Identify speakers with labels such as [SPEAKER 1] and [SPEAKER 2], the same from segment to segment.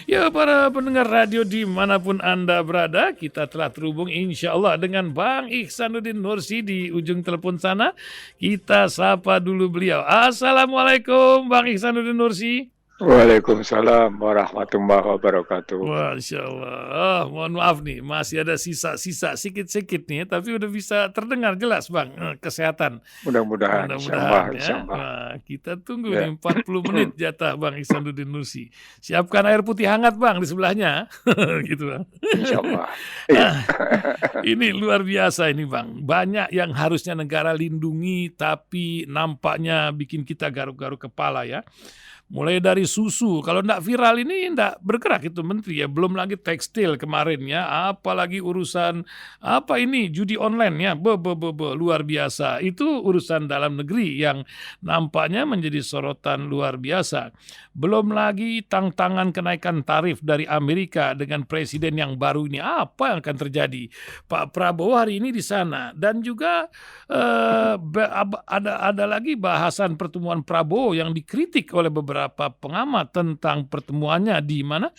[SPEAKER 1] Ya, para pendengar radio dimanapun Anda berada, kita telah terhubung insya Allah dengan Bang Ihsanuddin Nursi di ujung telepon sana. Kita sapa dulu beliau. Assalamualaikum Bang Ihsanuddin Nursi.
[SPEAKER 2] Waalaikumsalam warahmatullahi wabarakatuh.
[SPEAKER 1] Masya Allah. Mohon maaf nih, masih ada sisa-sisa sikit-sikit nih, tapi udah bisa terdengar jelas Bang. Kesehatan.
[SPEAKER 2] Mudah-mudahan,
[SPEAKER 1] Mudah-mudahan
[SPEAKER 2] insyaallah,
[SPEAKER 1] ya.
[SPEAKER 2] insyaallah.
[SPEAKER 1] Nah, kita tunggu
[SPEAKER 2] Ya.
[SPEAKER 1] nih 40 menit jatah Bang Ihsanuddin Nursi. Siapkan air putih hangat Bang di sebelahnya. Gitu Bang.
[SPEAKER 2] Insyaallah. Iya.
[SPEAKER 1] Ini luar biasa ini Bang. Banyak yang harusnya negara lindungi tapi nampaknya bikin kita garuk-garuk kepala ya. Mulai dari susu, kalau enggak viral ini enggak bergerak itu menteri ya. Belum lagi tekstil kemarin ya, apalagi urusan apa ini judi online ya, luar biasa. Itu urusan dalam negeri yang nampaknya menjadi sorotan luar biasa. Belum lagi tantangan kenaikan tarif dari Amerika dengan presiden yang baru ini, apa yang akan terjadi? Pak Prabowo hari ini di sana dan juga ada lagi bahasan pertemuan Prabowo yang dikritik oleh beberapa pengamat tentang pertemuannya di mana?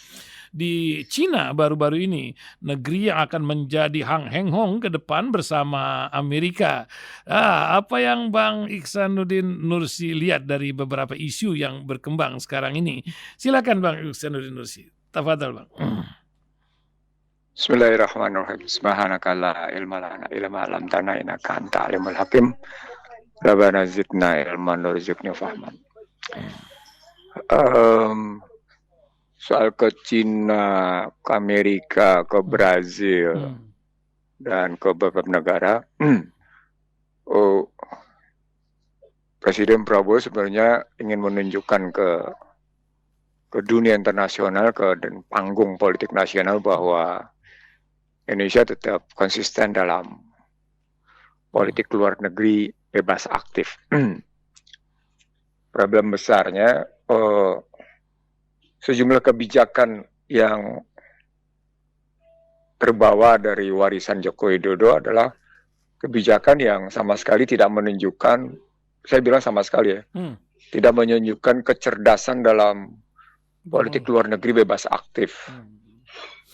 [SPEAKER 1] Di Cina baru-baru ini, negeri yang akan menjadi Hang Heng Hong ke depan bersama Amerika. Apa yang Bang Ihsanuddin Nursi lihat dari beberapa isu yang berkembang sekarang ini? Silakan Bang Ihsanuddin Nursi. Tafadhal Bang.
[SPEAKER 2] Bismillahirrahmanirrahim. Subhanaka la ilma lana illa ma 'allamtana innaka antal alimul hakim. Rabbana zidna ilman warzuqna fahman. Soal ke Cina, ke Amerika, ke Brazil, dan ke beberapa negara, Presiden Prabowo sebenarnya ingin menunjukkan ke dunia internasional, ke panggung politik nasional bahwa Indonesia tetap konsisten dalam politik luar negeri bebas aktif. Problem besarnya sejumlah kebijakan yang terbawa dari warisan Joko Widodo adalah kebijakan yang sama sekali tidak menunjukkan, saya bilang sama sekali ya, tidak menunjukkan kecerdasan dalam politik luar negeri bebas aktif.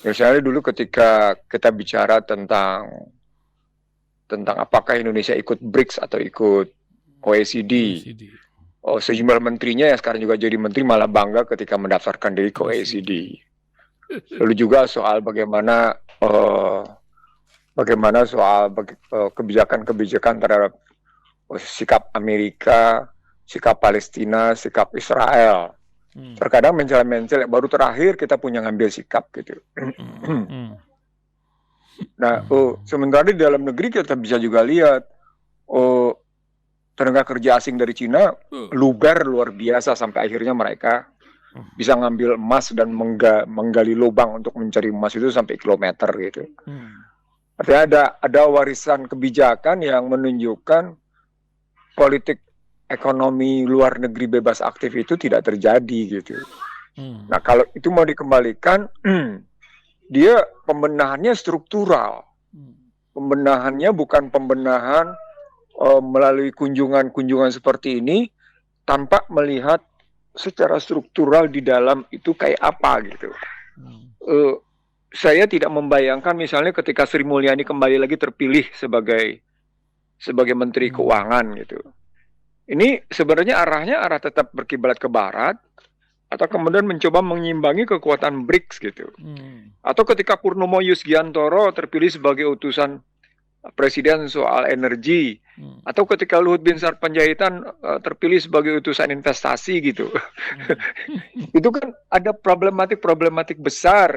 [SPEAKER 2] Misalnya dulu ketika kita bicara tentang apakah Indonesia ikut BRICS atau ikut OECD. Sejumlah menterinya yang sekarang juga jadi menteri malah bangga ketika mendaftarkan diri ke OECD. Lalu juga soal bagaimana soal kebijakan-kebijakan terhadap sikap Amerika, sikap Palestina, sikap Israel. Terkadang mencela-mencela, baru terakhir kita punya ngambil sikap gitu. Nah, sementara di dalam negeri kita bisa juga lihat tenaga kerja asing dari Cina luber luar biasa sampai akhirnya mereka bisa ngambil emas dan menggali lubang untuk mencari emas itu sampai kilometer gitu. Artinya ada warisan kebijakan yang menunjukkan politik ekonomi luar negeri bebas aktif itu tidak terjadi gitu. Nah, kalau itu mau dikembalikan, dia pembenahannya struktural. Pembenahannya bukan pembenahan melalui kunjungan-kunjungan seperti ini tanpa melihat secara struktural di dalam itu kayak apa gitu. Saya tidak membayangkan misalnya ketika Sri Mulyani kembali lagi terpilih sebagai Menteri Keuangan gitu. Ini sebenarnya arahnya tetap berkiblat ke barat atau kemudian mencoba mengimbangi kekuatan BRICS gitu. Atau ketika Purnomo Yusgiantoro terpilih sebagai utusan Presiden soal energi, atau ketika Luhut Binsar Panjaitan terpilih sebagai utusan investasi gitu. Itu kan ada problematik besar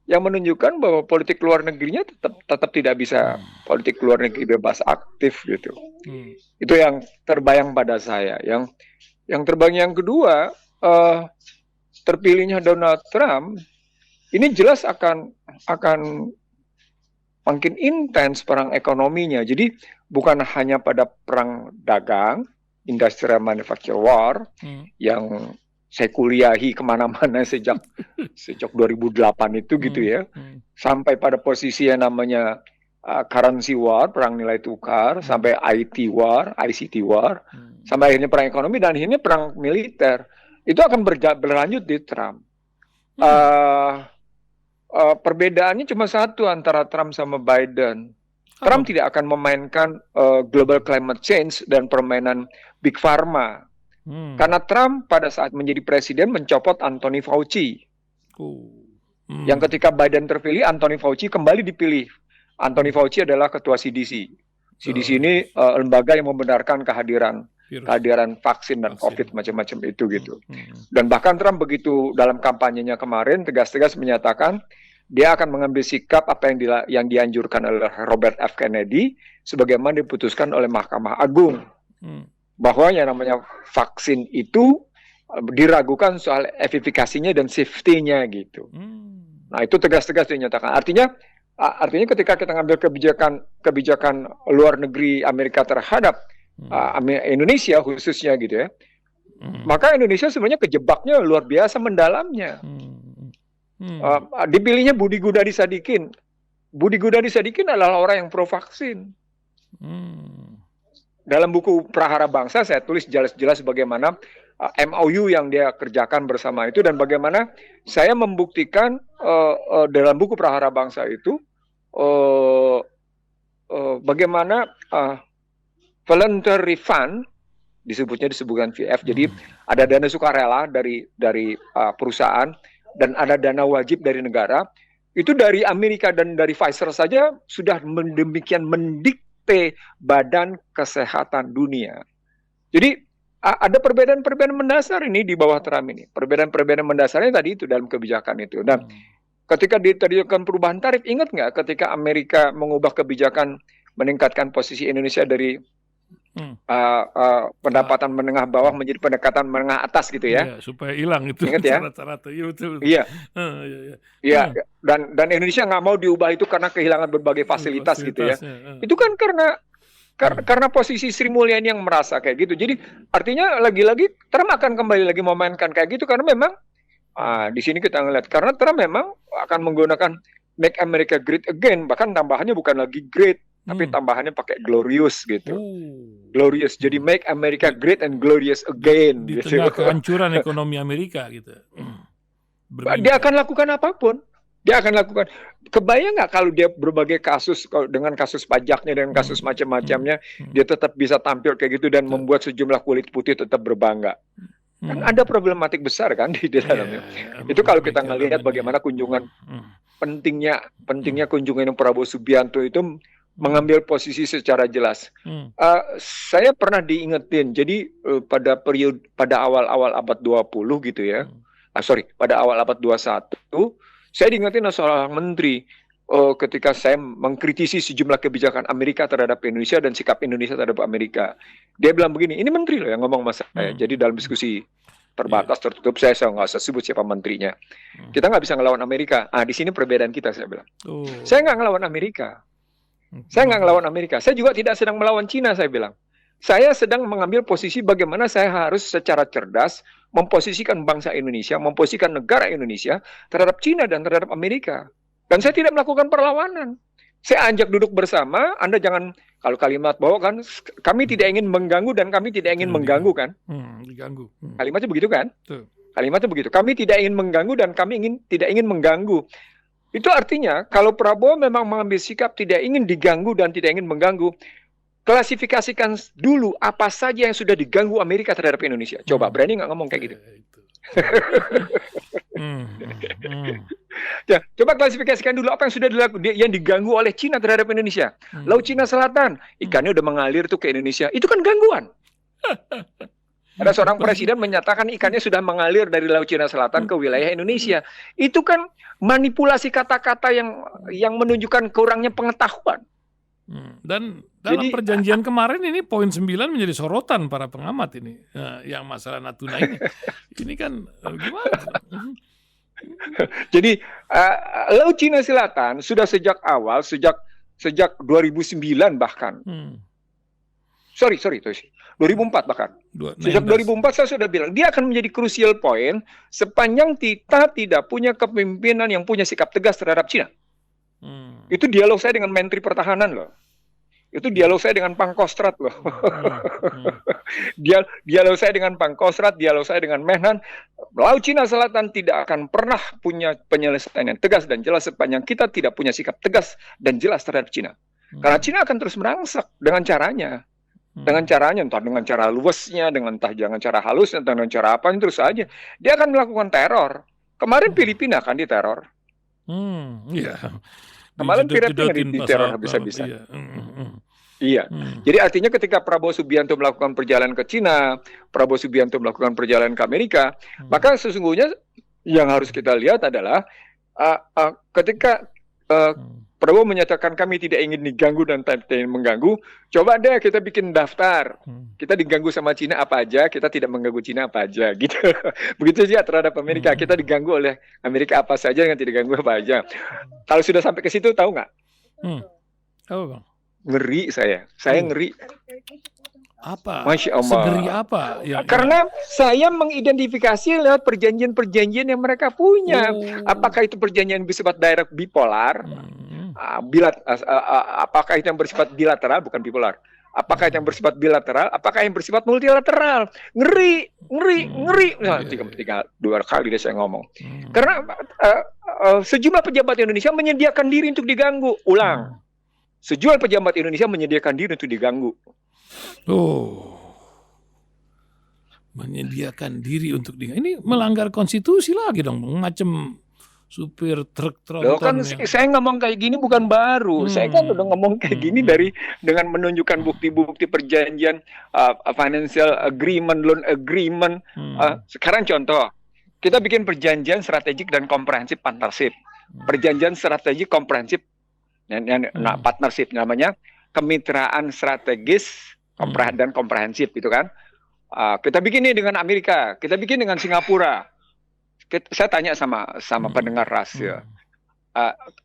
[SPEAKER 2] yang menunjukkan bahwa politik luar negerinya tetap tidak bisa politik luar negeri bebas aktif gitu. Itu yang terbayang pada saya. Yang terbayang yang kedua, terpilihnya Donald Trump ini jelas akan makin intens perang ekonominya. Jadi bukan hanya pada perang dagang, industrial manufacture war, yang saya kuliahi kemana-mana sejak 2008 itu gitu ya, sampai pada posisi yang namanya currency war, perang nilai tukar, sampai ICT war, sampai akhirnya perang ekonomi, dan akhirnya perang militer. Itu akan berlanjut di Trump. Uh, Perbedaannya cuma satu antara Trump sama Biden. Trump tidak akan memainkan global climate change dan permainan Big Pharma. Karena Trump pada saat menjadi presiden mencopot Anthony Fauci. Yang ketika Biden terpilih, Anthony Fauci kembali dipilih. Anthony Fauci adalah ketua CDC. CDC ini lembaga yang membenarkan kehadiran vaksin dan COVID macam-macam itu gitu. Dan bahkan Trump begitu dalam kampanyenya kemarin tegas-tegas menyatakan dia akan mengambil sikap apa yang dianjurkan oleh Robert F. Kennedy sebagaimana diputuskan oleh Mahkamah Agung. Bahwa yang namanya vaksin itu diragukan soal efikasinya dan safety-nya gitu. Nah, itu tegas-tegas dinyatakan. Artinya ketika kita ngambil kebijakan luar negeri Amerika terhadap Indonesia khususnya gitu ya, maka Indonesia sebenarnya kejebaknya luar biasa mendalamnya. Dipilihnya Budi Gunadi Sadikin. Budi Gunadi Sadikin adalah orang yang pro vaksin. Dalam buku Prahara Bangsa saya tulis jelas-jelas bagaimana MOU yang dia kerjakan bersama itu dan bagaimana saya membuktikan dalam buku Prahara Bangsa itu bagaimana voluntary fund disebutkan VF. Jadi ada dana sukarela dari perusahaan dan ada dana wajib dari negara. Itu dari Amerika dan dari Pfizer saja sudah demikian mendikte Badan Kesehatan Dunia. Jadi ada perbedaan-perbedaan mendasar ini di bawah Trump ini. Perbedaan-perbedaan mendasarnya tadi itu dalam kebijakan itu. Dan ketika diterjunkan perubahan tarif, ingat nggak ketika Amerika mengubah kebijakan meningkatkan posisi Indonesia dari pendapatan menengah bawah menjadi pendekatan menengah atas gitu ya?
[SPEAKER 1] Supaya hilang itu.
[SPEAKER 2] Ingat ya?
[SPEAKER 1] Rata-rata. Iya betul.
[SPEAKER 2] Iya. Dan Indonesia nggak mau diubah itu karena kehilangan berbagai fasilitas gitu ya. Itu kan karena posisi Sri Mulyani yang merasa kayak gitu. Jadi artinya lagi-lagi Trump akan kembali lagi memainkan kayak gitu karena memang di sini kita ngeliat karena Trump memang akan menggunakan Make America Great Again, bahkan tambahannya bukan lagi great tapi tambahannya pakai glorious gitu. Glorious. Jadi Make America Great and Glorious Again
[SPEAKER 1] di
[SPEAKER 2] gitu.
[SPEAKER 1] tengah kehancuran ekonomi Amerika gitu.
[SPEAKER 2] Dia akan lakukan apapun. Dia akan lakukan. Kebayang nggak kalau dia berbagai kasus dengan kasus pajaknya dan kasus macam-macamnya, dia tetap bisa tampil kayak gitu dan membuat sejumlah kulit putih tetap berbangga. Kan ada problematik besar kan di dalamnya. Itu kalau kita ngelihat bagaimana kunjungan pentingnya kunjungan Prabowo Subianto itu mengambil posisi secara jelas. Saya pernah diingetin. Jadi pada awal-awal abad 20 gitu ya. Pada awal abad 21 saya diingetin oleh seorang menteri ketika saya mengkritisi sejumlah kebijakan Amerika terhadap Indonesia dan sikap Indonesia terhadap Amerika. Dia bilang begini, ini menteri loh yang ngomong sama saya. Jadi dalam diskusi terbatas tertutup saya nggak usah sebut siapa menterinya. Kita nggak bisa ngelawan Amerika. Di sini perbedaan kita, saya bilang. Saya nggak ngelawan Amerika. Saya nggak ngelawan Amerika. Saya juga tidak sedang melawan Cina, saya bilang. Saya sedang mengambil posisi bagaimana saya harus secara cerdas memposisikan bangsa Indonesia, memposisikan negara Indonesia terhadap Cina dan terhadap Amerika. Dan saya tidak melakukan perlawanan. Saya ajak duduk bersama, Anda jangan, kalau kalimat bahwa kan, kami tidak ingin mengganggu dan kami tidak ingin mengganggu kan.
[SPEAKER 1] Diganggu.
[SPEAKER 2] Kalimatnya begitu kan? Kalimatnya begitu. Kami tidak ingin mengganggu dan kami tidak ingin mengganggu. Itu artinya kalau Prabowo memang mengambil sikap tidak ingin diganggu dan tidak ingin mengganggu, klasifikasikan dulu apa saja yang sudah diganggu Amerika terhadap Indonesia. Coba, berani nggak ngomong kayak gitu? Ya, coba klasifikasikan dulu apa yang sudah yang diganggu oleh Cina terhadap Indonesia. Laut Cina Selatan, ikannya udah mengalir tuh ke Indonesia. Itu kan gangguan. Ada seorang presiden menyatakan ikannya sudah mengalir dari Laut Cina Selatan ke wilayah Indonesia. Itu kan manipulasi kata-kata yang menunjukkan kurangnya pengetahuan.
[SPEAKER 1] Dan dalam perjanjian kemarin ini poin 9 menjadi sorotan para pengamat ini. Yang masalah Natuna ini. Ini kan gimana? Jadi
[SPEAKER 2] Laut Cina Selatan sudah sejak awal, sejak 2009 bahkan. Sorry, 2004 bahkan. Sejak 2004 saya sudah bilang, dia akan menjadi crucial point sepanjang kita tidak punya kepemimpinan yang punya sikap tegas terhadap Cina. Itu dialog saya dengan Menteri Pertahanan loh. Itu dialog saya dengan Pangkostrat loh. Dialog saya dengan Pangkostrat, dialog saya dengan Menhan. Laut Cina Selatan tidak akan pernah punya penyelesaian yang tegas dan jelas sepanjang kita tidak punya sikap tegas dan jelas terhadap Cina. Karena Cina akan terus merangsak dengan caranya. Dengan caranya, entah dengan cara luwesnya, entah dengan cara halusnya, entah dengan cara apa, terus saja. Dia akan melakukan teror. Kemarin Filipina kan diteror.
[SPEAKER 1] Iya.
[SPEAKER 2] Kemarin Filipina diteror habis-habisan. Iya. Jadi artinya ketika Prabowo Subianto melakukan perjalanan ke Cina, Prabowo Subianto melakukan perjalanan ke Amerika, maka sesungguhnya yang harus kita lihat adalah ketika Prabowo menyatakan kami tidak ingin diganggu dan tidak ingin mengganggu, coba deh kita bikin daftar. Kita diganggu sama Cina apa aja, kita tidak mengganggu Cina apa aja, gitu. Begitu saja terhadap Amerika, kita diganggu oleh Amerika apa saja yang tidak diganggu apa aja. Kalau sudah sampai ke situ, tahu nggak?
[SPEAKER 1] Tahu bang.
[SPEAKER 2] Ngeri saya ngeri.
[SPEAKER 1] Apa?
[SPEAKER 2] Masya Allah.
[SPEAKER 1] Segeri apa?
[SPEAKER 2] Karena saya mengidentifikasi lewat perjanjian-perjanjian yang mereka punya. Apakah itu perjanjian bersifat direct bipolar? Apakah itu yang bersifat bilateral, bukan bipolar? Apakah itu yang bersifat bilateral? Apakah yang bersifat multilateral? Ngeri. Nah, dua kali deh saya ngomong. Karena sejumlah pejabat Indonesia menyediakan diri untuk diganggu. Ulang. Sejumlah pejabat Indonesia menyediakan diri untuk diganggu.
[SPEAKER 1] Menyediakan diri untuk diganggu. Ini melanggar konstitusi lagi dong, ngacem supir truk tronton.
[SPEAKER 2] Loh kan saya ngomong kayak gini bukan baru. Saya kan udah ngomong kayak gini dengan menunjukkan bukti-bukti perjanjian financial agreement, loan agreement. Sekarang contoh, kita bikin perjanjian strategik dan komprehensif partnership. Perjanjian strategik komprehensif partnership namanya kemitraan strategis dan komprehensif gitu kan. Kita bikin ini dengan Amerika, kita bikin dengan Singapura. Saya tanya sama pendengar rahasia,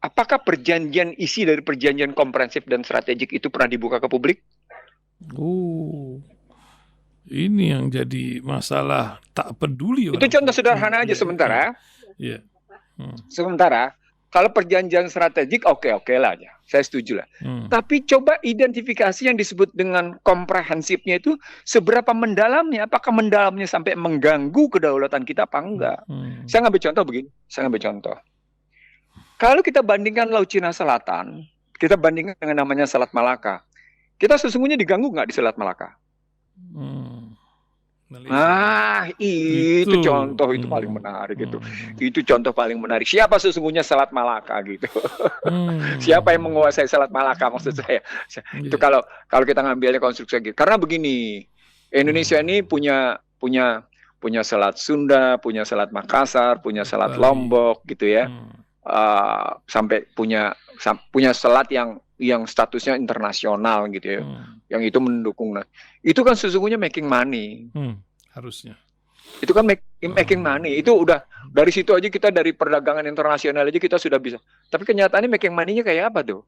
[SPEAKER 2] apakah perjanjian isi dari perjanjian komprehensif dan strategik itu pernah dibuka ke publik?
[SPEAKER 1] Ini yang jadi masalah, tak peduli.
[SPEAKER 2] Itu contoh sederhana aja sementara. Sementara kalau perjanjian strategik oke lah aja, saya setuju lah. Tapi coba identifikasi yang disebut dengan komprehensifnya itu seberapa mendalamnya, apakah mendalamnya sampai mengganggu kedaulatan kita apa enggak? Saya ngambil contoh begini, Kalau kita bandingkan Laut Cina Selatan, kita bandingkan dengan namanya Selat Malaka, kita sesungguhnya diganggu nggak di Selat Malaka? Nah, itu contoh itu paling menarik gitu. Itu contoh paling menarik. Siapa sesungguhnya Selat Malaka gitu? Siapa yang menguasai Selat Malaka maksud saya? Itu kalau kita ngambilnya konstruksi gitu. Karena begini, Indonesia ini punya Selat Sunda, punya Selat Makassar, punya Selat Lombok gitu ya. Sampai punya selat yang statusnya internasional gitu ya, yang itu mendukung. Nah, itu kan sesungguhnya making money.
[SPEAKER 1] Harusnya.
[SPEAKER 2] Itu kan making money. Itu udah dari situ aja kita dari perdagangan internasional aja kita sudah bisa. Tapi kenyataannya making money-nya kayak apa tuh?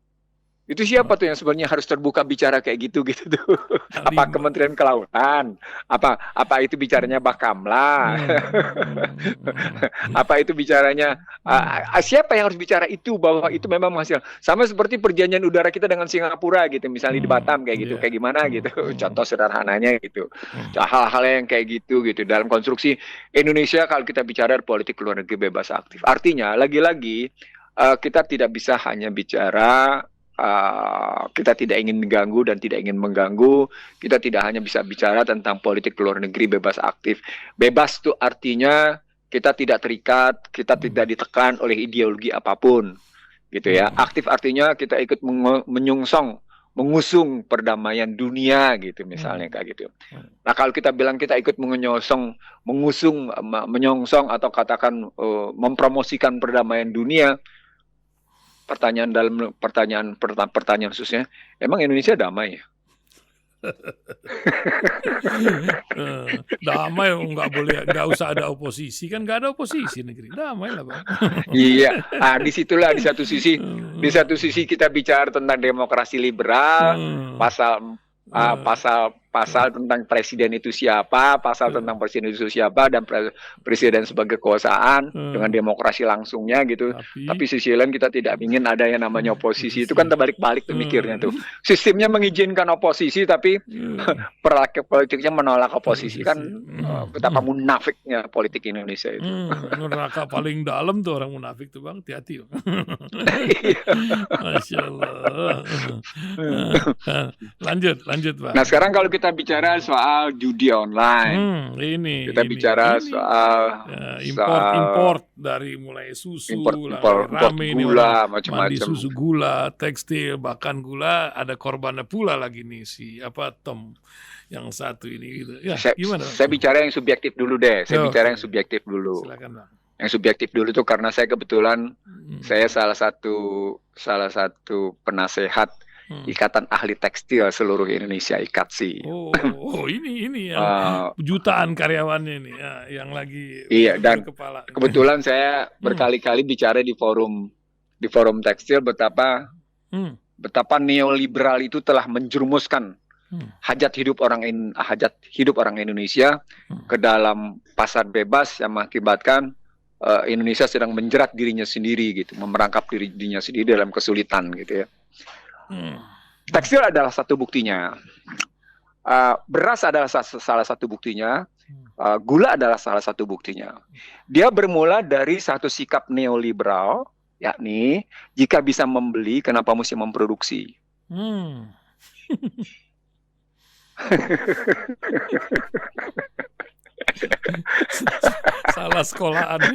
[SPEAKER 2] Itu siapa tuh yang sebenarnya harus terbuka bicara kayak gitu tuh? Apa Kementerian Kelautan? Apa itu bicaranya Bakamla? Apa itu bicaranya siapa yang harus bicara itu bahwa itu memang hasil? Sama seperti perjanjian udara kita dengan Singapura gitu, misalnya di Batam kayak gitu, kayak gimana gitu. Contoh sederhananya gitu. Hal-hal yang kayak gitu dalam konstruksi Indonesia kalau kita bicara politik luar negeri bebas aktif. Artinya lagi-lagi kita tidak bisa hanya bicara kita tidak ingin mengganggu dan tidak ingin mengganggu. Kita tidak hanya bisa bicara tentang politik luar negeri bebas aktif. Bebas itu artinya kita tidak terikat, kita tidak ditekan oleh ideologi apapun, gitu ya. Aktif artinya kita ikut mengusung perdamaian dunia, gitu misalnya kayak gitu. Nah kalau kita bilang kita ikut menyongsong atau katakan mempromosikan perdamaian dunia. Pertanyaan khususnya, emang Indonesia damai ya?
[SPEAKER 1] Damai nggak usah ada oposisi, kan nggak ada oposisi negeri, damai lah bang.
[SPEAKER 2] Iya, disitulah di satu sisi kita bicara tentang demokrasi liberal, pasal pasal tentang presiden itu siapa, pasal tentang presiden itu siapa, dan presiden sebagai kekuasaan dengan demokrasi langsungnya gitu. Tapi sisi lain kita tidak ingin ada yang namanya oposisi. Itu kan terbalik-balik tuh mikirnya tuh. Sistemnya mengizinkan oposisi, tapi perilaku politiknya menolak oposisi. Kan betapa munafiknya politik Indonesia itu.
[SPEAKER 1] Neraka paling dalam tuh orang munafik tuh Bang, hati-hati. Masya Allah. Lanjut Bang.
[SPEAKER 2] Nah sekarang kalau kita bicara soal judi online, kita bicara soal
[SPEAKER 1] import dari mulai susu,
[SPEAKER 2] import
[SPEAKER 1] rame
[SPEAKER 2] gula, macam-macam,
[SPEAKER 1] susu, gula, tekstil, bahkan gula ada korbannya pula lagi nih si Tom yang satu ini gitu. Ya, gimana?
[SPEAKER 2] Saya bicara yang subjektif dulu deh. Bicara yang subjektif dulu.
[SPEAKER 1] Silakan Bang.
[SPEAKER 2] Yang subjektif dulu tuh karena saya kebetulan saya salah satu penasehat Ikatan Ahli Tekstil seluruh Indonesia, IKATSI.
[SPEAKER 1] Oh, ini yang jutaan karyawannya nih ya, yang lagi
[SPEAKER 2] dan
[SPEAKER 1] kepala.
[SPEAKER 2] Kebetulan saya berkali-kali bicara di forum tekstil betapa neoliberal itu telah menjerumuskan hajat hidup orang Indonesia ke dalam pasar bebas yang mengakibatkan Indonesia sedang menjerat dirinya sendiri gitu, memerangkap dirinya sendiri dalam kesulitan gitu ya. Tekstil adalah satu buktinya, beras adalah salah satu buktinya, gula adalah salah satu buktinya. Dia bermula dari satu sikap neoliberal, yakni jika bisa membeli, kenapa mesti memproduksi?
[SPEAKER 1] Salah sekolahan.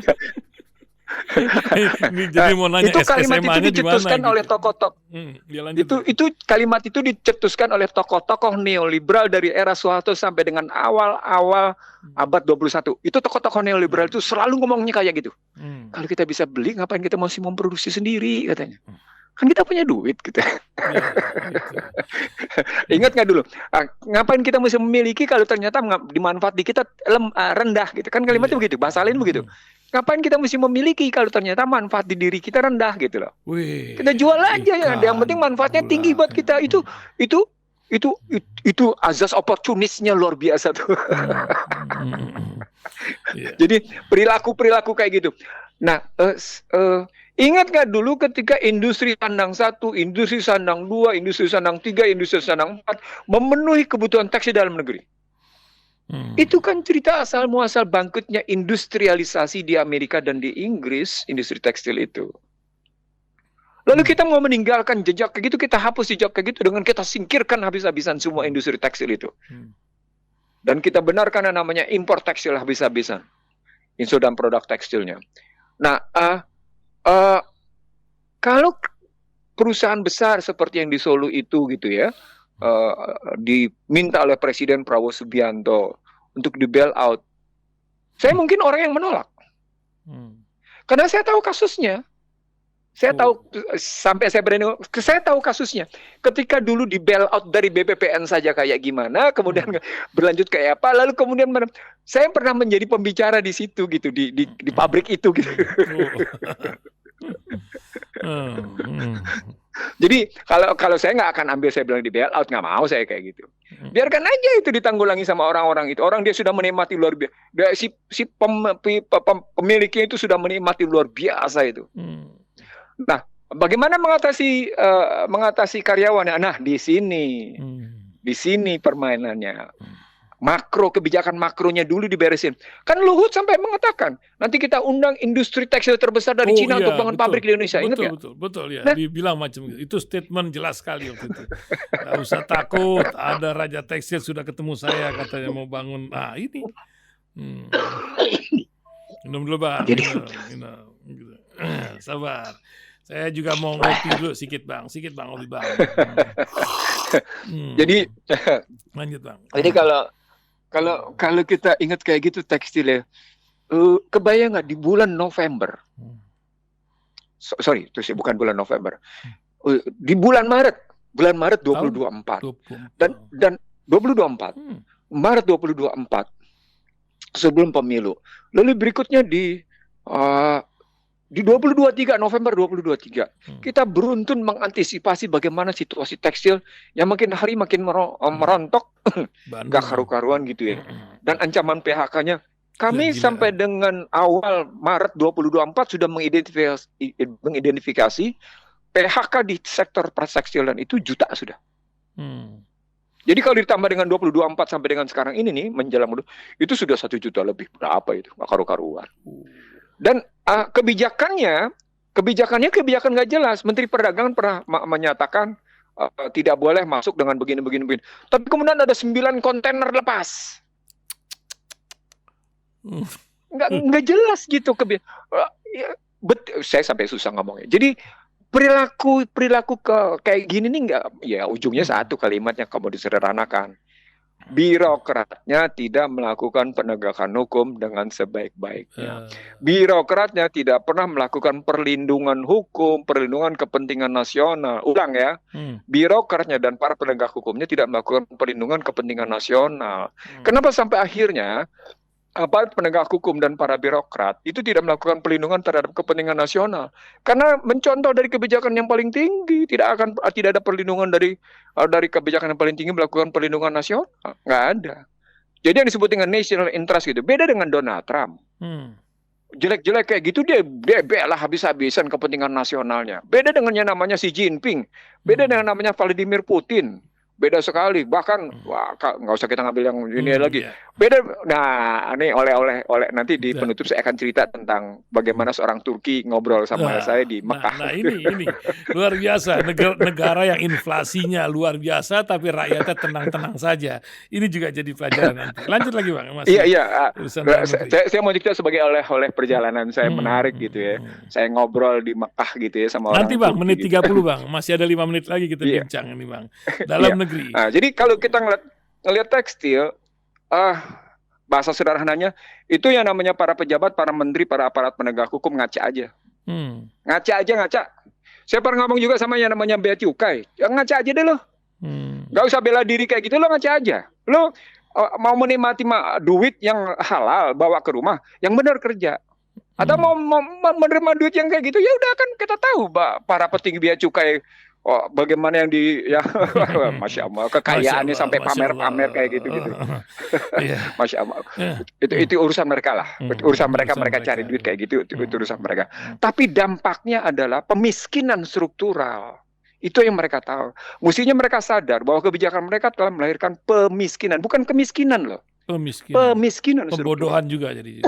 [SPEAKER 1] Ini jadi mau nanya
[SPEAKER 2] itu kalimat itu dicetuskan oleh tokoh-tokoh. Itu kalimat itu dicetuskan oleh tokoh-tokoh neoliberal dari era Soeharto sampai dengan awal-awal abad 21. Itu tokoh-tokoh neoliberal itu selalu ngomongnya kayak gitu. Kalau kita bisa beli, ngapain kita mesti memproduksi sendiri katanya? Kan kita punya duit gitu. Ingat nggak dulu? Ngapain kita mesti memiliki kalau ternyata dimanfaat di kita rendah gitu. Kan kalimatnya begitu, bahasa lain begitu. Ngapain kita mesti memiliki kalau ternyata manfaat di diri kita rendah gitu loh. Kita jual aja ya. Yang penting manfaatnya tinggi buat kita. Itu azas oportunisnya luar biasa tuh. Jadi perilaku kayak gitu. Nah, ingat nggak dulu ketika industri sandang 1, industri sandang 2, industri sandang 3, industri sandang 4 memenuhi kebutuhan tekstil dalam negeri? Itu kan cerita asal muasal bangkitnya industrialisasi di Amerika dan di Inggris, industri tekstil itu. Lalu kita mau meninggalkan jejak kayak gitu, kita hapus jejak kayak gitu dengan kita singkirkan habis-habisan semua industri tekstil itu. Dan kita benarkan yang namanya impor tekstil habis-habisan. Inso dan produk tekstilnya. Nah, kalau perusahaan besar seperti yang di Solo itu gitu ya, diminta oleh Presiden Prabowo Subianto untuk di bail out, saya mungkin orang yang menolak. Karena saya tahu kasusnya. Saya tahu, sampai saya berani, saya tahu kasusnya. Ketika dulu di bail out dari BPPN saja kayak gimana, kemudian berlanjut kayak apa, lalu kemudian saya pernah menjadi pembicara di situ gitu, di pabrik itu gitu. Jadi kalau saya nggak akan ambil, saya bilang di bail out, nggak mau saya kayak gitu. Biarkan aja itu ditanggulangi sama orang-orang itu. Orang dia sudah menikmati luar biasa. Si pemiliknya itu sudah menikmati luar biasa itu. Nah, bagaimana mengatasi karyawannya? Nah, di sini permainannya. Kebijakan makronya dulu diberesin. Kan Luhut sampai mengatakan, nanti kita undang industri tekstil terbesar dari Cina untuk bangun pabrik di Indonesia. Ingat ya?
[SPEAKER 1] Betul ya. Nah, dibilang macam itu. Itu statement jelas sekali waktu itu. Nggak usah takut, ada Raja Tekstil sudah ketemu saya, katanya mau bangun. Nah, ini. Minum dulu Bang. Minum. Sabar. Saya juga mau ngopi dulu sedikit Bang, ngopi Bang.
[SPEAKER 2] Jadi
[SPEAKER 1] lanjut Bang.
[SPEAKER 2] Jadi kalau kita ingat kayak gitu tekstilnya, kebayang nggak di bulan November? Sorry, itu sih bukan bulan November. Di bulan Maret 2024. Dan 2024. Maret 2024 sebelum pemilu. Lalu berikutnya di Di 2023, November 2023,
[SPEAKER 1] Hmm.
[SPEAKER 2] kita beruntun mengantisipasi bagaimana situasi tekstil yang makin hari makin merontok,
[SPEAKER 1] Bandung.
[SPEAKER 2] nggak karu-karuan gitu ya. Dan ancaman PHK-nya, kami
[SPEAKER 1] Gila-gilaan.
[SPEAKER 2] sampai dengan awal Maret 2024 sudah mengidentifikasi PHK di sektor tekstil itu juta sudah.
[SPEAKER 1] Hmm.
[SPEAKER 2] Jadi kalau ditambah dengan 2024 sampai dengan sekarang ini nih, menjelang itu sudah 1 juta lebih. Berapa itu? Nggak karu-karuan. Dan kebijakan nggak jelas. Menteri Perdagangan pernah menyatakan tidak boleh masuk dengan begini. Tapi kemudian ada 9 kontainer lepas. Nggak jelas gitu. Saya sampai susah ngomongnya. Jadi perilaku kayak gini nih nggak, ya ujungnya satu kalimatnya kamu disederhanakan. Birokratnya tidak melakukan penegakan hukum dengan sebaik-baiknya. Birokratnya tidak pernah melakukan perlindungan hukum, perlindungan kepentingan nasional. Ulang ya, birokratnya dan para penegak hukumnya tidak melakukan perlindungan kepentingan nasional. Kenapa sampai akhirnya aparat penegak hukum dan para birokrat itu tidak melakukan perlindungan terhadap kepentingan nasional? Karena mencontoh dari kebijakan yang paling tinggi, tidak ada perlindungan dari kebijakan yang paling tinggi melakukan perlindungan nasional, nggak ada. Jadi yang disebut dengan national interest gitu, beda dengan Donald Trump. Jelek-jelek kayak gitu dia bela habis-habisan kepentingan nasionalnya. Beda dengan yang namanya Xi Jinping, beda dengan namanya Vladimir Putin. Beda sekali, bahkan nggak usah kita ngambil yang ini lagi. Beda. Nah, ini oleh nanti di penutup saya akan cerita tentang bagaimana seorang Turki ngobrol sama saya di Mekah.
[SPEAKER 1] Nah ini luar biasa, negara yang inflasinya luar biasa tapi rakyatnya tenang-tenang saja. Ini juga jadi pelajaran nanti. Lanjut lagi Bang.
[SPEAKER 2] Iya. Saya mau cerita sebagai oleh perjalanan saya menarik gitu ya. Saya ngobrol di Mekah gitu ya sama orang.
[SPEAKER 1] Nanti Bang,
[SPEAKER 2] Turki,
[SPEAKER 1] menit 30
[SPEAKER 2] gitu.
[SPEAKER 1] Bang. Masih ada 5 menit lagi kita bincang ini Bang. Dalam negeri.
[SPEAKER 2] Nah, jadi kalau kita ngelihat tekstil, bahasa sederhananya itu yang namanya para pejabat, para menteri, para aparat penegak hukum ngaca aja. Ngaca. Saya pernah ngomong juga sama yang namanya bea cukai. Ya, ngaca aja deh lo. Gak usah bela diri kayak gitu, lo ngaca aja. Lo mau menikmati duit yang halal bawa ke rumah, yang benar kerja. Atau mau menerima duit yang kayak gitu, ya udah kan kita tahu para petinggi bea cukai. Bagaimana yang Masya Allah, kekayaannya sampai pamer-pamer kayak gitu-gitu. Masya Allah. Itu urusan mereka lah. Urusan mereka cari duit kayak gitu, itu urusan mereka. Tapi dampaknya adalah pemiskinan struktural. Itu yang mereka tahu. Mestinya mereka sadar bahwa kebijakan mereka telah melahirkan pemiskinan, bukan kemiskinan loh. Pemiskinan
[SPEAKER 1] pembodohan juga jadi.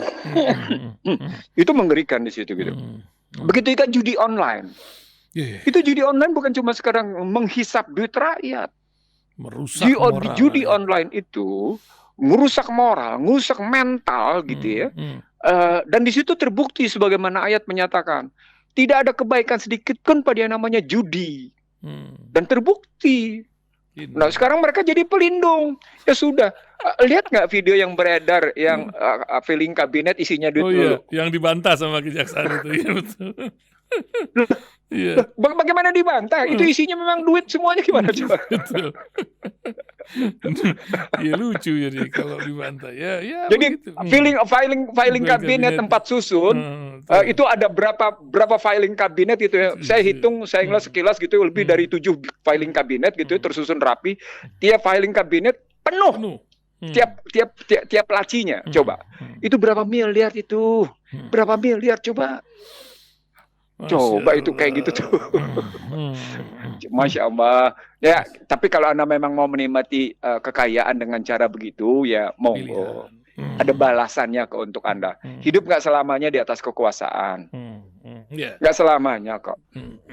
[SPEAKER 2] Itu mengerikan di situ gitu. Begitu juga judi online. Itu judi online bukan cuma sekarang menghisap duit rakyat.
[SPEAKER 1] Merusak moral.
[SPEAKER 2] Judi online itu merusak moral, merusak mental gitu ya. Dan di situ terbukti sebagaimana ayat menyatakan, tidak ada kebaikan sedikit pun pada yang namanya judi. Dan terbukti. Nah sekarang mereka jadi pelindung. Ya sudah. Lihat nggak video yang beredar yang filing kabinet isinya duit dulu?
[SPEAKER 1] Yang dibantah sama kejaksaan itu. Ya betul.
[SPEAKER 2] Bagaimana dibantah? Itu isinya memang duit semuanya, gimana coba?
[SPEAKER 1] Betul. Ya lucu jadi kalau dibantah. Ya
[SPEAKER 2] jadi filing kabinet tempat susun itu ada berapa filing kabinet gitu ya. Saya hitung, saya ngeliat sekilas gitu lebih dari 7 filing kabinet gitu tersusun rapi. Tiap filing kabinet penuh. Tiap lacinya. Coba. Itu berapa miliar itu? Berapa miliar coba? Coba itu kayak gitu tuh. Masya Allah. Ya, tapi kalau Anda memang mau menikmati kekayaan dengan cara begitu, ya monggo. Ada balasannya untuk Anda. Hidup nggak selamanya di atas kekuasaan. Nggak selamanya kok.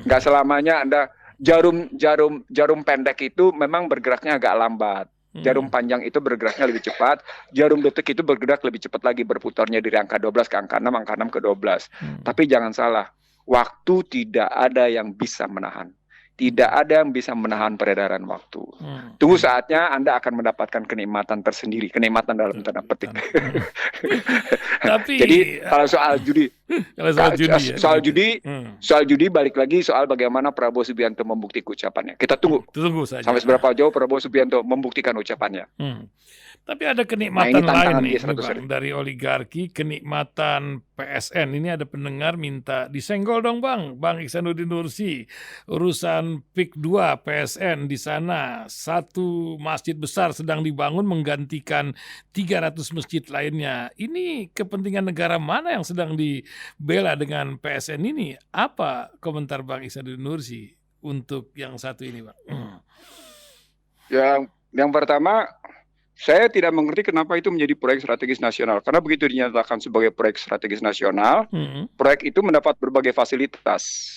[SPEAKER 2] Nggak selamanya Anda jarum pendek itu memang bergeraknya agak lambat. Jarum panjang itu bergeraknya lebih cepat. Jarum detik itu bergerak lebih cepat lagi, berputarnya dari angka 12 ke angka 6, angka 6 ke 12. Tapi jangan salah. Waktu tidak ada yang bisa menahan. Tidak ada yang bisa menahan peredaran waktu. Tunggu saatnya Anda akan mendapatkan kenikmatan tersendiri. Kenikmatan dalam tanda petik.
[SPEAKER 1] Tapi,
[SPEAKER 2] jadi kalau soal judi. Soal judi balik lagi soal bagaimana Prabowo Subianto membuktikan ucapannya. Kita tunggu saja. Sampai seberapa jauh Prabowo Subianto membuktikan ucapannya.
[SPEAKER 1] Tapi ada kenikmatan lain nih, Bang, dari oligarki, kenikmatan PSN. Ini ada pendengar minta disenggol dong Bang Ihsanuddin Nursi. Urusan PIK 2 PSN di sana, satu masjid besar sedang dibangun menggantikan 300 masjid lainnya. Ini kepentingan negara mana yang sedang dibela dengan PSN ini? Apa komentar Bang Ihsanuddin Nursi untuk yang satu ini, Bang?
[SPEAKER 3] Yang pertama, saya tidak mengerti kenapa itu menjadi proyek strategis nasional. Karena begitu dinyatakan sebagai proyek strategis nasional, proyek itu mendapat berbagai fasilitas.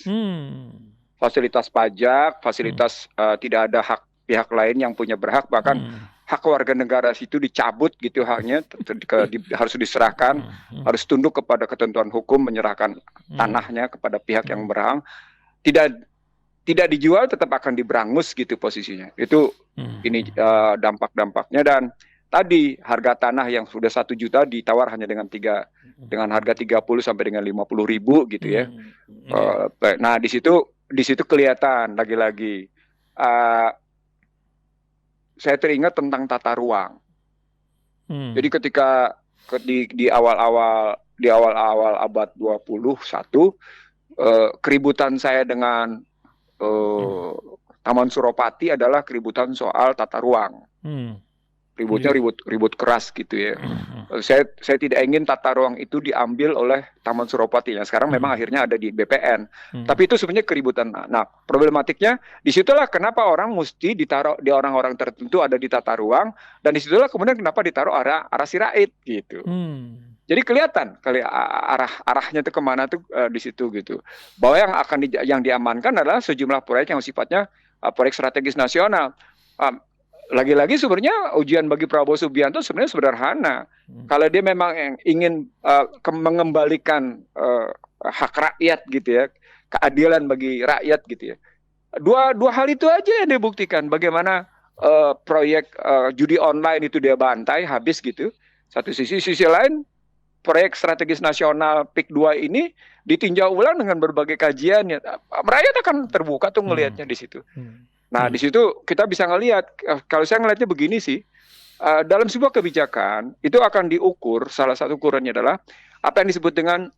[SPEAKER 3] Fasilitas pajak, fasilitas tidak ada hak pihak lain yang punya berhak, bahkan hak warga negara situ dicabut gitu haknya, harus diserahkan, harus tunduk kepada ketentuan hukum, menyerahkan tanahnya kepada pihak yang berhak. Tidak dijual, tetap akan diberangus gitu posisinya. Itu ini dampak-dampaknya. Dan tadi harga tanah yang sudah 1 juta ditawar hanya dengan harga 30 sampai dengan 50 ribu gitu ya. Nah di situ kelihatan lagi-lagi. Saya teringat tentang tata ruang. Jadi ketika di awal-awal abad 21, keributan saya dengan Taman Suropati adalah keributan soal tata ruang. Ributnya ribut keras gitu ya. Saya tidak ingin tata ruang itu diambil oleh Taman Suropati yang sekarang memang akhirnya ada di BPN. Tapi itu sebenarnya keributan. Nah, problematiknya disitulah kenapa orang mesti ditaruh di orang-orang tertentu ada di tata ruang, dan disitulah kemudian kenapa ditaruh arah Sirait gitu. Jadi kelihatan kali arahnya itu kemana tuh di situ gitu. Bahwa yang diamankan adalah sejumlah proyek yang sifatnya proyek strategis nasional. Lagi-lagi sebenarnya ujian bagi Prabowo Subianto sebenarnya sederhana. Kalau dia memang ingin mengembalikan hak rakyat gitu ya, keadilan bagi rakyat gitu ya. Dua hal itu aja yang dia buktikan. Bagaimana proyek judi online itu dia bantai habis gitu. Satu sisi lain proyek strategis nasional PIK 2 ini ditinjau ulang dengan berbagai kajian ya. Rakyat akan terbuka tuh ngelihatnya di situ. Nah, di situ kita bisa ngelihat, kalau saya ngelihatnya begini sih, dalam sebuah kebijakan itu akan diukur, salah satu ukurannya adalah apa yang disebut dengan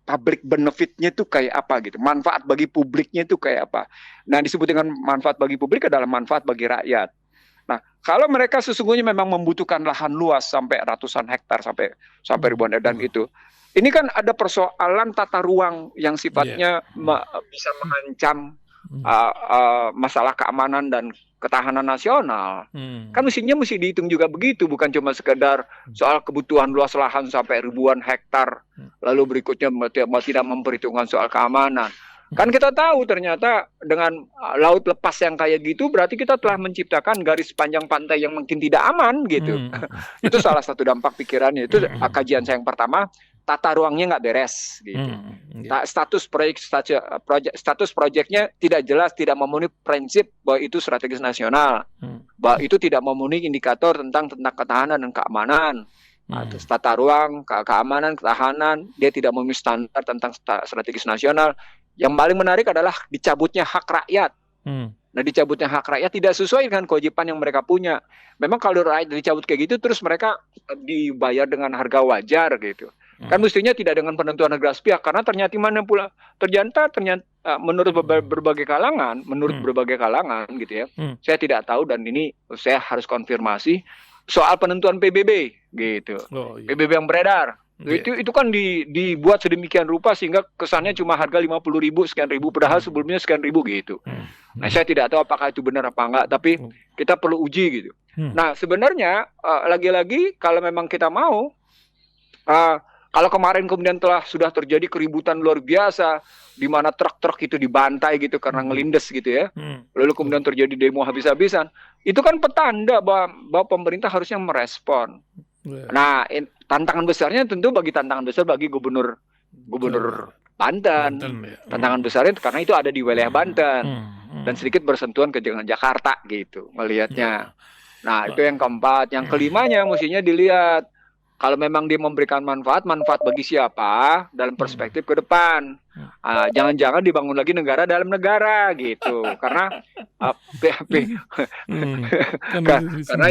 [SPEAKER 3] public benefitnya itu kayak apa gitu, manfaat bagi publiknya itu kayak apa. Nah, disebut dengan manfaat bagi publik adalah manfaat bagi rakyat. Nah, kalau mereka sesungguhnya memang membutuhkan lahan luas sampai ratusan hektar sampai ribuan hektar itu, ini kan ada persoalan tata ruang yang sifatnya bisa mengancam masalah keamanan dan ketahanan nasional. Kan mesti dihitung juga begitu, bukan cuma sekedar soal kebutuhan luas lahan sampai ribuan hektar, lalu berikutnya tidak memperhitungkan soal keamanan. Kan kita tahu ternyata dengan laut lepas yang kayak gitu berarti kita telah menciptakan garis panjang pantai yang mungkin tidak aman gitu. Itu salah satu dampak pikirannya. Itu kajian saya yang pertama, tata ruangnya nggak beres gitu. Status proyeknya tidak jelas, tidak memenuhi prinsip bahwa itu strategis nasional. Bahwa itu tidak memenuhi indikator tentang ketahanan dan keamanan. Terus tata ruang, keamanan, ketahanan, dia tidak memenuhi standar tentang strategis nasional. Yang paling menarik adalah dicabutnya hak rakyat. Nah, dicabutnya hak rakyat tidak sesuai dengan kewajiban yang mereka punya. Memang kalau rakyat dicabut kayak gitu, terus mereka dibayar dengan harga wajar gitu. Kan mestinya tidak dengan penentuan harga sepihak, karena ternyata menurut berbagai kalangan, gitu ya. Saya tidak tahu dan ini saya harus konfirmasi soal penentuan PBB gitu. PBB yang beredar. Itu kan dibuat sedemikian rupa sehingga kesannya cuma harga 50.000 sekian ribu, padahal sebelumnya sekian ribu gitu. Nah, saya tidak tahu apakah itu benar apa enggak, tapi kita perlu uji gitu. Nah, sebenarnya lagi-lagi kalau memang kita mau, kalau kemarin kemudian sudah terjadi keributan luar biasa di mana truk-truk itu dibantai gitu karena ngelindes gitu ya. Lalu kemudian terjadi demo habis-habisan. Itu kan petanda bahwa pemerintah harusnya merespon. Nah, tantangan besarnya tentu bagi gubernur Banten. Tantangan besarnya karena itu ada di wilayah Banten dan sedikit bersentuhan ke dengan Jakarta gitu melihatnya. Nah, itu yang keempat. Yang kelimanya mestinya dilihat
[SPEAKER 2] kalau memang dia memberikan manfaat bagi siapa dalam perspektif ke depan. Jangan-jangan dibangun lagi negara dalam negara gitu. Karena karena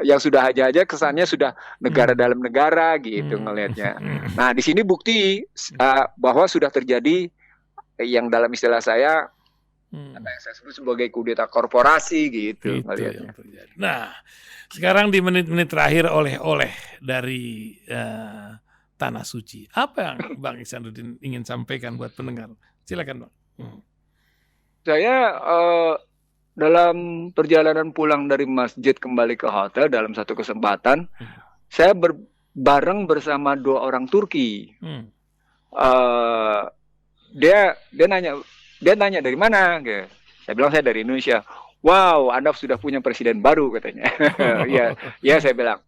[SPEAKER 2] yang sudah aja kesannya sudah negara dalam negara gitu ngelihatnya. Nah, di sini bukti bahwa sudah terjadi yang dalam istilah saya apa yang saya sebut sebagai kudeta korporasi gitu ngelihatnya.
[SPEAKER 1] Nah, sekarang di menit-menit terakhir oleh-oleh dari Tanah Suci. Apa yang Bang Ihsanuddin ingin sampaikan buat pendengar? Silakan, Bang.
[SPEAKER 2] Saya dalam perjalanan pulang dari masjid kembali ke hotel dalam satu kesempatan, saya bareng bersama 2 orang Turki. Dia nanya dari mana? Gitu. Saya bilang saya dari Indonesia. Wow, Anda sudah punya presiden baru katanya. Ya saya bilang.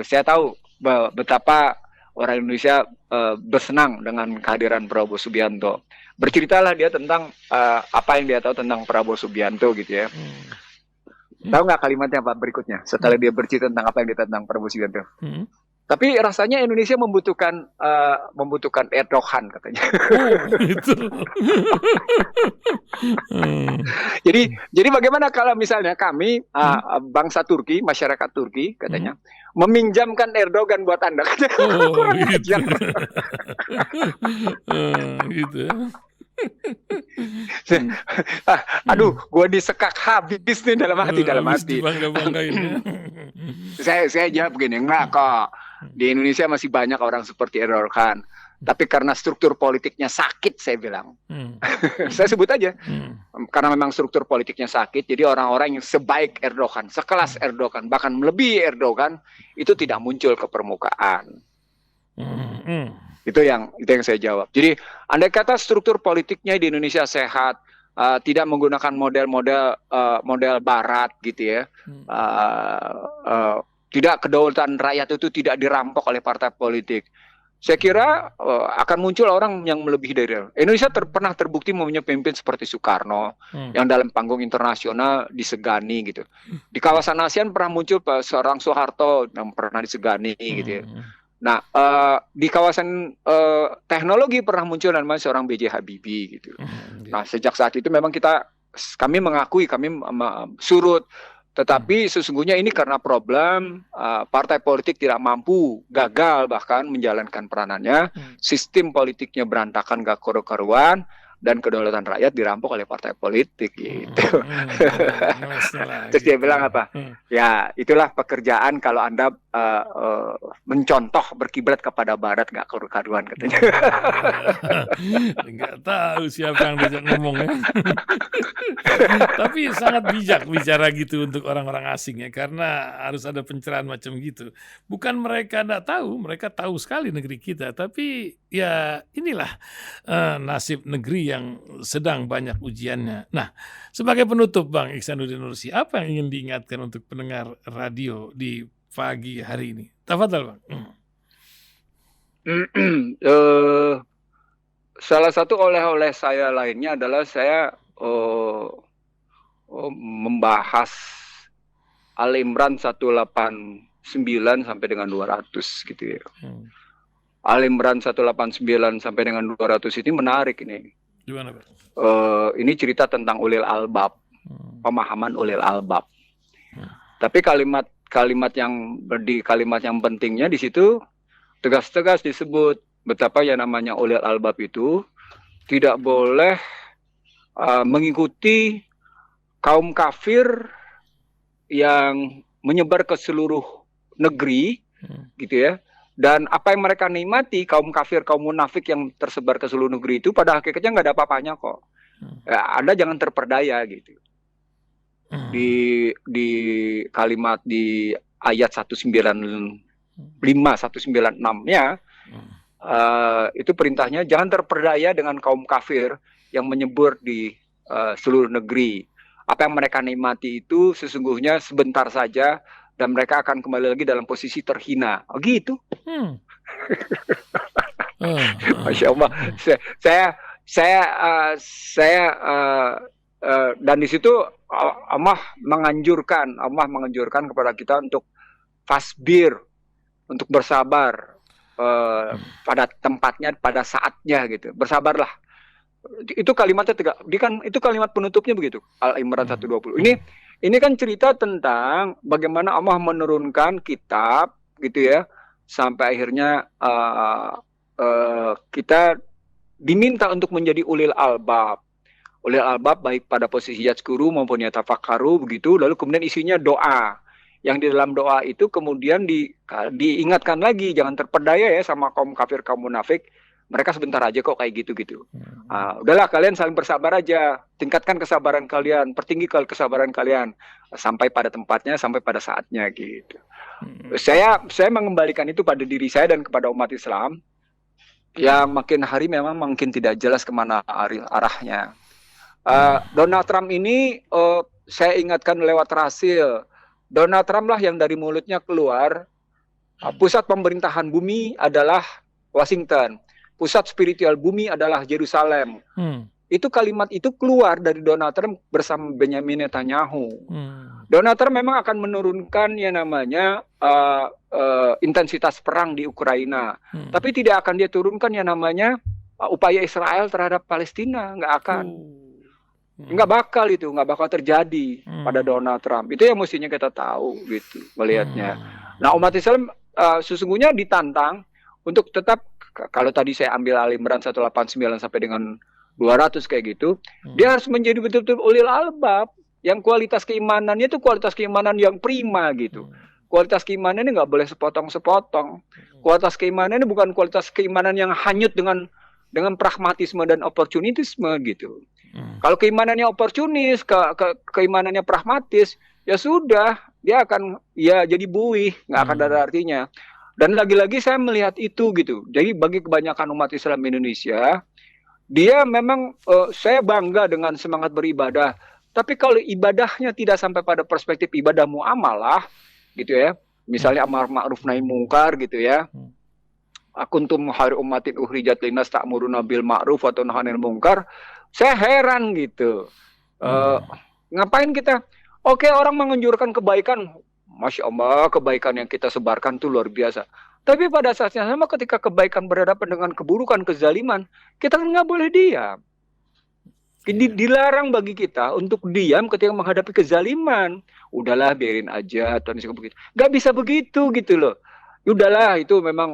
[SPEAKER 2] Saya tahu betapa orang Indonesia bersenang dengan kehadiran Prabowo Subianto. Berceritalah dia tentang apa yang dia tahu tentang Prabowo Subianto gitu ya. Tahu nggak kalimatnya apa berikutnya? Setelah dia bercerita tentang apa yang dia tahu tentang Prabowo Subianto. Tapi rasanya Indonesia membutuhkan Erdogan katanya.
[SPEAKER 1] Itu.
[SPEAKER 2] Jadi bagaimana kalau misalnya kami bangsa Turki, masyarakat Turki katanya meminjamkan Erdogan buat Anda?
[SPEAKER 1] Gitu. Gitu.
[SPEAKER 2] Aduh, gue disekak habis nih dalam hati.
[SPEAKER 1] Bangga-banggain.
[SPEAKER 2] Saya jawab begini, enggak kok. Di Indonesia masih banyak orang seperti Erdogan. Tapi karena struktur politiknya sakit, saya bilang. Saya sebut aja. Karena memang struktur politiknya sakit, jadi orang-orang yang sebaik Erdogan, sekelas Erdogan, bahkan melebihi Erdogan, itu tidak muncul ke permukaan. Itu yang saya jawab. Jadi andai kata struktur politiknya di Indonesia sehat, tidak menggunakan model Barat gitu ya, tidak kedaulatan rakyat itu tidak dirampok oleh partai politik. Saya kira akan muncul orang yang melebihi dari Indonesia. Pernah terbukti mempunyai pemimpin seperti Soekarno yang dalam panggung internasional disegani gitu. Di kawasan ASEAN pernah muncul seorang Soeharto yang pernah disegani gitu ya. Nah, di kawasan teknologi pernah muncul namanya seorang B.J. Habibie gitu. Nah, sejak saat itu memang kami mengakui kami surut, tetapi sesungguhnya ini karena problem partai politik tidak mampu, gagal bahkan menjalankan peranannya, sistem politiknya berantakan, gak karu-karuan, dan kedaulatan rakyat dirampok oleh partai politik gitu. Terus dia bilang apa? Ya itulah pekerjaan kalau Anda mencontoh berkiblat kepada Barat gak karu-karuan katanya.
[SPEAKER 1] Nggak tahu siapa yang diajak ngomong ya. Tapi sangat bijak bicara gitu untuk orang-orang asing ya, karena harus ada pencerahan macam gitu. Bukan mereka nggak tahu, mereka tahu sekali negeri kita. Tapi ya inilah nasib negeri yang sedang banyak ujiannya. Nah, sebagai penutup Bang Ihsanuddin Nursi, apa yang ingin diingatkan untuk pendengar radio di pagi hari ini? Tafadhal Bang.
[SPEAKER 2] Salah satu oleh-oleh saya lainnya adalah saya membahas Al-Imran 189 sampai dengan 200 gitu ya. Al-Imran 189 sampai dengan 200 ini menarik ini.
[SPEAKER 1] Gimana, Pak?
[SPEAKER 2] Ini cerita tentang ulil albab, pemahaman ulil albab. Tapi kalimat yang pentingnya di situ tegas-tegas disebut betapa yang namanya ulil albab itu tidak boleh mengikuti kaum kafir yang menyebar ke seluruh negeri, gitu ya. Dan apa yang mereka nikmati, kaum kafir, kaum munafik yang tersebar ke seluruh negeri itu pada hakikatnya nggak ada apa-apanya kok. Ya, Anda jangan terperdaya gitu. Di kalimat di ayat 195, 196-nya itu perintahnya jangan terperdaya dengan kaum kafir yang menyebur di seluruh negeri. Apa yang mereka nikmati itu sesungguhnya sebentar saja dan mereka akan kembali lagi dalam posisi terhina. Oh gitu. Masya Allah. Saya dan di situ Allah menganjurkan kepada kita untuk fasbir, untuk bersabar pada tempatnya, pada saatnya gitu. Bersabarlah. Itu kalimatnya tegak. Itu kalimat penutupnya begitu. Al-Imran 120. Ini kan cerita tentang bagaimana Allah menurunkan kitab gitu ya, sampai akhirnya kita diminta untuk menjadi ulil albab. Ulil albab baik pada posisi yadhkuru maupun yatafakkaru begitu. Lalu kemudian isinya doa. Yang di dalam doa itu kemudian diingatkan lagi, jangan terpedaya ya sama kaum kafir, kaum munafik. Mereka sebentar aja kok kayak gitu-gitu. Udahlah kalian saling bersabar aja. Tingkatkan kesabaran kalian, pertinggi kesabaran kalian sampai pada tempatnya, sampai pada saatnya gitu. Saya mengembalikan itu pada diri saya dan kepada umat Islam yang makin hari memang makin tidak jelas kemana arahnya. Donald Trump ini saya ingatkan lewat Rasil. Donald Trump lah yang dari mulutnya keluar pusat pemerintahan bumi adalah Washington, pusat spiritual bumi adalah Yerusalem. Itu kalimat itu keluar dari Donald Trump bersama Benjamin Netanyahu. Donald Trump memang akan menurunkan yang namanya intensitas perang di Ukraina, tapi tidak akan dia turunkan yang namanya upaya Israel terhadap Palestina, nggak akan. Nggak bakal terjadi pada Donald Trump. Itu yang mestinya kita tahu gitu melihatnya. Nah, umat Islam sesungguhnya ditantang untuk tetap, kalau tadi saya ambil Al-Imran 189 sampai dengan 200 kayak gitu, dia harus menjadi betul-betul ulil albab yang kualitas keimanannya itu kualitas keimanan yang prima gitu. Kualitas keimanan ini nggak boleh sepotong-sepotong. Kualitas keimanan ini bukan kualitas keimanan yang hanyut dengan pragmatisme dan oportunisme gitu. Kalau keimanannya oportunis, keimanannya pragmatis, ya sudah, dia akan ya jadi buih, nggak akan ada artinya. Dan lagi-lagi saya melihat itu gitu. Jadi bagi kebanyakan umat Islam Indonesia, dia memang saya bangga dengan semangat beribadah. Tapi kalau ibadahnya tidak sampai pada perspektif ibadah muamalah, gitu ya, misalnya amar ma'ruf nahi mungkar gitu ya. Kuntum khairu ummatin ukhrijat linnas ta'muruna bil ma'ruf wa tanhauna 'anil munkar. Saya heran gitu. Ngapain kita? Oke, orang menganjurkan kebaikan. Masya Allah, kebaikan yang kita sebarkan itu luar biasa. Tapi pada saat yang sama ketika kebaikan berhadapan dengan keburukan, kezaliman, kita kan nggak boleh diam. Dilarang bagi kita untuk diam ketika menghadapi kezaliman. Udahlah, biarin aja. Nggak bisa begitu gitu loh. Udahlah, itu memang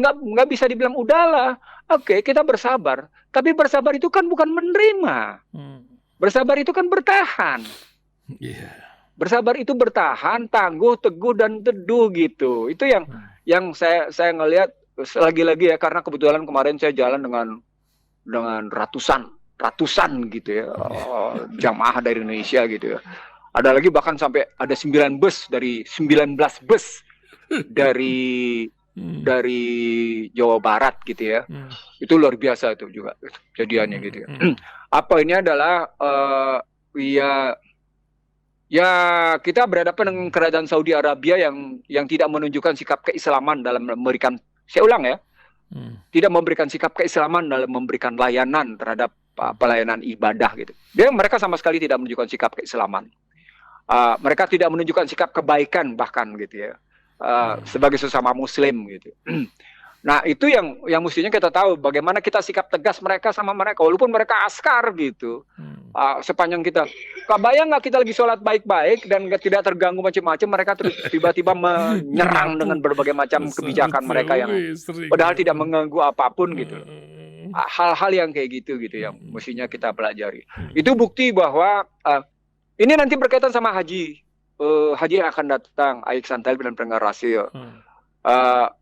[SPEAKER 2] nggak bisa dibilang udahlah. Oke, kita bersabar. Tapi bersabar itu kan bukan menerima. Bersabar itu kan bertahan. Bersabar itu bertahan, tangguh, teguh, dan teduh gitu. Itu yang saya ngelihat lagi-lagi ya, karena kebetulan kemarin saya jalan dengan ratusan gitu ya, jamaah dari Indonesia gitu ya. Ada lagi bahkan sampai ada 19 bus dari Jawa Barat gitu ya. Itu luar biasa itu juga kejadiannya gitu ya. Apa ini adalah ya kita berhadapan dengan kerajaan Saudi Arabia yang tidak menunjukkan sikap keislaman dalam memberikan, saya ulang ya, tidak memberikan sikap keislaman dalam memberikan layanan terhadap pelayanan ibadah gitu. Mereka sama sekali tidak menunjukkan sikap keislaman. Mereka tidak menunjukkan sikap kebaikan bahkan gitu ya. Sebagai sesama muslim gitu. Nah, itu yang mestinya kita tahu bagaimana kita sikap tegas mereka sama mereka walaupun mereka askar gitu. Sepanjang kita kebayang nggak kita lagi sholat baik-baik dan tidak terganggu macam-macam, mereka terus tiba-tiba menyerang dengan berbagai macam kebijakan mereka yang padahal tidak mengganggu apapun gitu. Hal-hal yang kayak gitu yang mestinya kita pelajari. Itu bukti bahwa ini nanti berkaitan sama haji yang akan datang, Aik Santel dan pendengar Rasil.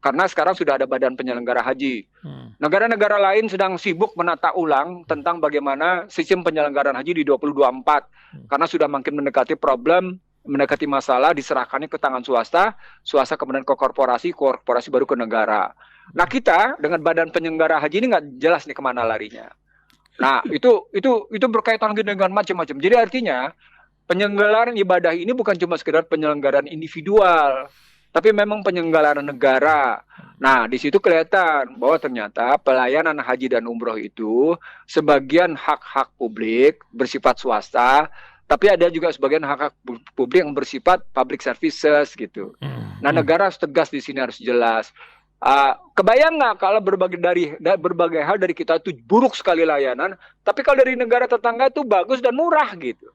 [SPEAKER 2] Karena sekarang sudah ada badan penyelenggara haji. Negara-negara lain sedang sibuk menata ulang tentang bagaimana sistem penyelenggaraan haji di 2024. Karena sudah makin mendekati masalah, diserahkannya ke tangan swasta kemudian ke korporasi baru ke negara. Nah, kita dengan badan penyelenggara haji ini nggak jelas nih kemana larinya. Nah, itu berkaitan dengan macam-macam. Jadi artinya penyelenggaraan ibadah ini bukan cuma sekedar penyelenggaraan individual, tapi memang penyelenggaraan negara. Nah, di situ kelihatan bahwa ternyata pelayanan haji dan umroh itu sebagian hak-hak publik bersifat swasta, tapi ada juga sebagian hak-hak publik yang bersifat public services gitu. Nah, negara harus tegas di sini, harus jelas. Kebayang nggak kalau berbagai hal dari kita itu buruk sekali layanan, tapi kalau dari negara tetangga itu bagus dan murah gitu.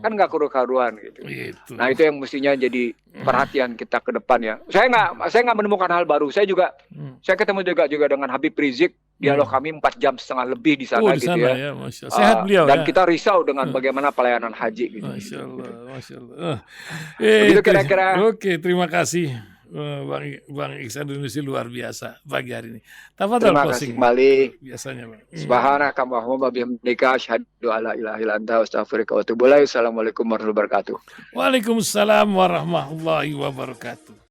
[SPEAKER 2] Kan nggak karu-karuan gitu. Nah, itu yang mestinya jadi perhatian kita ke depan ya. Saya nggak menemukan hal baru. Saya ketemu juga dengan Habib Rizik, dialog kami 4 jam setengah lebih di sana
[SPEAKER 1] di
[SPEAKER 2] gitu
[SPEAKER 1] sana,
[SPEAKER 2] ya.
[SPEAKER 1] Sehat beliau
[SPEAKER 2] dan
[SPEAKER 1] ya.
[SPEAKER 2] kita risau dengan bagaimana pelayanan haji gitu.
[SPEAKER 1] Masya Allah.
[SPEAKER 2] Begitu kira-kira.
[SPEAKER 1] Oke, terima kasih. Bang Iksan Indonesia luar biasa pagi hari ini.
[SPEAKER 2] Terima kasih kembali.
[SPEAKER 1] Biasanya, Bang.
[SPEAKER 2] Subhanaka Allahumma bihamdika asyhadu alla ilaha illa anta astaghfiruka wa atubu ilaik. Assalamualaikum warahmatullahi wabarakatuh.
[SPEAKER 1] Waalaikumsalam warahmatullahi wabarakatuh.